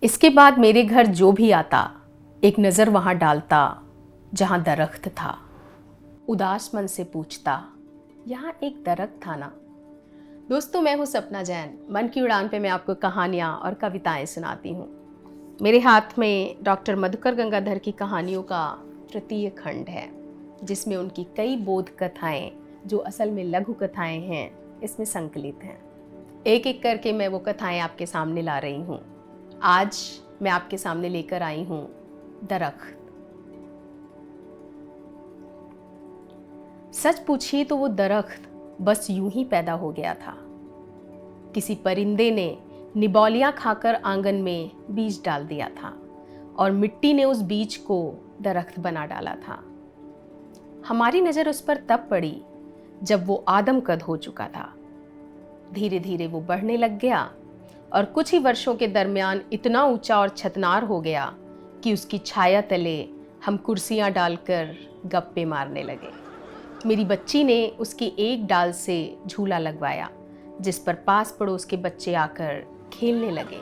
इसके बाद मेरे घर जो भी आता एक नज़र वहाँ डालता जहाँ दरख्त था। उदास मन से पूछता, यहाँ एक दरख्त था ना। दोस्तों, मैं हूँ सपना जैन। मन की उड़ान पे मैं आपको कहानियाँ और कविताएं सुनाती हूँ। मेरे हाथ में डॉक्टर मधुकर गंगाधर की कहानियों का तृतीय खंड है, जिसमें उनकी कई बोध कथाएं जो असल में लघु कथाएं हैं इसमें संकलित हैं। एक एक करके मैं वो कथाएं आपके सामने ला रही हूँ। आज मैं आपके सामने लेकर आई हूँ दरख्त। सच पूछिए तो वो दरख्त बस यूं ही पैदा हो गया था। किसी परिंदे ने निबौलियां खाकर आंगन में बीज डाल दिया था और मिट्टी ने उस बीज को दरख्त बना डाला था। हमारी नज़र उस पर तब पड़ी जब वो आदमकद हो चुका था। धीरे धीरे वो बढ़ने लग गया और कुछ ही वर्षों के दरमियान इतना ऊंचा और छतनार हो गया कि उसकी छाया तले हम कुर्सियां डालकर गप्पे मारने लगे। मेरी बच्ची ने उसकी एक डाल से झूला लगवाया, जिस पर पास पड़ोस के बच्चे आकर खेलने लगे।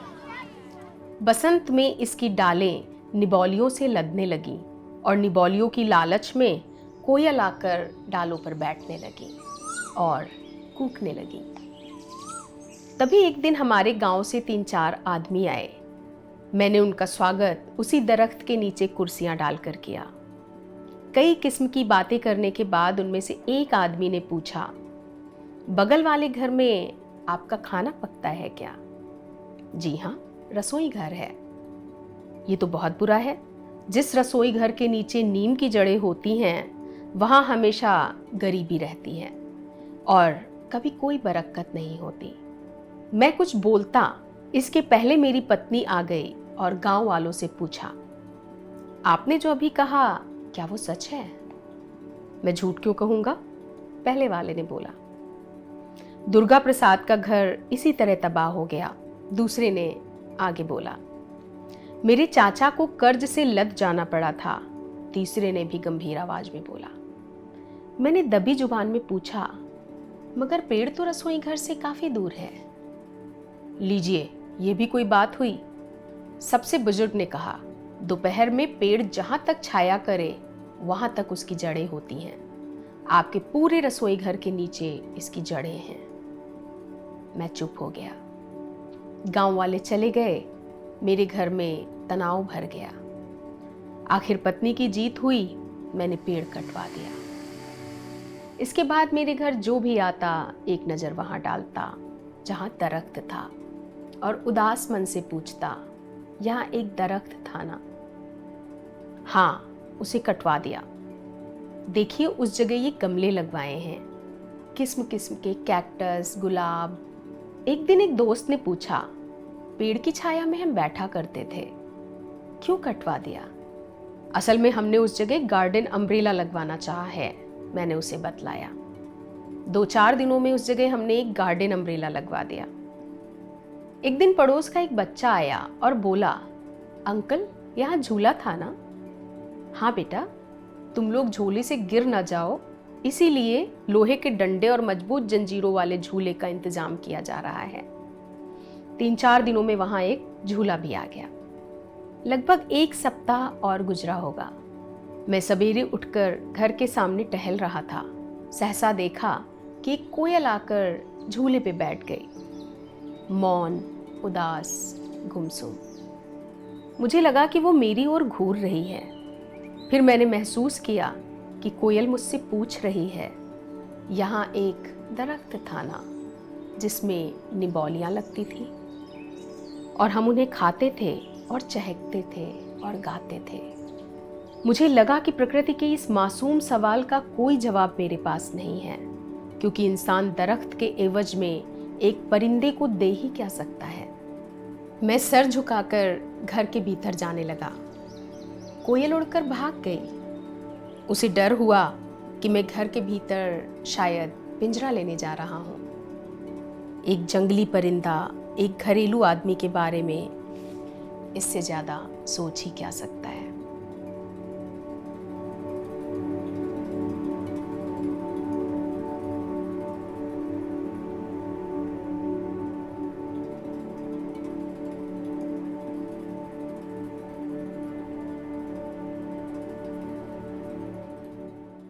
बसंत में इसकी डालें निबौलियों से लदने लगीं और निबौलियों की लालच में कोयल आकर डालों पर बैठने लगी और कूकने लगी। तभी एक दिन हमारे गांव से 3-4 आदमी आए। मैंने उनका स्वागत उसी दरख्त के नीचे कुर्सियां डालकर किया। कई किस्म की बातें करने के बाद उनमें से एक आदमी ने पूछा, बगल वाले घर में आपका खाना पकता है क्या? जी हाँ, रसोई घर है। ये तो बहुत बुरा है। जिस रसोई घर के नीचे नीम की जड़ें होती हैं वहाँ हमेशा गरीबी रहती है और कभी कोई बरकत नहीं होती। मैं कुछ बोलता इसके पहले मेरी पत्नी आ गई और गांव वालों से पूछा, आपने जो अभी कहा क्या वो सच है? मैं झूठ क्यों कहूँगा? पहले वाले ने बोला। दुर्गा प्रसाद का घर इसी तरह तबाह हो गया। दूसरे ने आगे बोला, मेरे चाचा को कर्ज से लद जाना पड़ा था। तीसरे ने भी गंभीर आवाज में बोला। मैंने दबी जुबान में पूछा, मगर पेड़ तो रसोई घर से काफी दूर है। लीजिए, ये भी कोई बात हुई? सबसे बुजुर्ग ने कहा, दोपहर में पेड़ जहां तक छाया करे वहां तक उसकी जड़ें होती हैं। आपके पूरे रसोई घर के नीचे इसकी जड़ें हैं। मैं चुप हो गया। गांव वाले चले गए। मेरे घर में तनाव भर गया। आखिर पत्नी की जीत हुई। मैंने पेड़ कटवा दिया। इसके बाद मेरे घर जो भी आता एक नज़र वहां डालता जहां दरख्त था और उदास मन से पूछता, यहाँ एक दरख्त था ना? हाँ, उसे कटवा दिया। देखिए, उस जगह ये गमले लगवाए हैं, किस्म किस्म के कैक्टस, गुलाब। एक दिन एक दोस्त ने पूछा, पेड़ की छाया में हम बैठा करते थे, क्यों कटवा दिया? असल में हमने उस जगह गार्डन अम्ब्रेला लगवाना चाहा है। मैंने उसे बतलाया। 2-4 दिनों में उस जगह हमने एक गार्डन अम्ब्रेला लगवा दिया। एक दिन पड़ोस का एक बच्चा आया और बोला, अंकल, यहाँ झूला था ना? हाँ बेटा, तुम लोग झूले से गिर ना जाओ, इसीलिए लोहे के डंडे और मजबूत जंजीरों वाले झूले का इंतजाम किया जा रहा है। 3-4 दिनों में वहां एक झूला भी आ गया। लगभग 1 सप्ताह और गुजरा होगा। मैं सवेरे उठकर घर के सामने टहल रहा था। सहसा देखा कि एक कोयल आकर झूले पे बैठ गई, मौन, उदास, गुमसुम। मुझे लगा कि वो मेरी ओर घूर रही है। फिर मैंने महसूस किया कि कोयल मुझसे पूछ रही है, यहाँ एक दरख्त था ना जिसमें निबौलियां लगती थी और हम उन्हें खाते थे और चहकते थे और गाते थे। मुझे लगा कि प्रकृति के इस मासूम सवाल का कोई जवाब मेरे पास नहीं है, क्योंकि इंसान दरख्त के एवज में एक परिंदे को दे ही क्या सकता है। मैं सर झुकाकर घर के भीतर जाने लगा। कोयल उड़कर भाग गई। उसे डर हुआ कि मैं घर के भीतर शायद पिंजरा लेने जा रहा हूँ। एक जंगली परिंदा एक घरेलू आदमी के बारे में इससे ज़्यादा सोच ही क्या सकता है।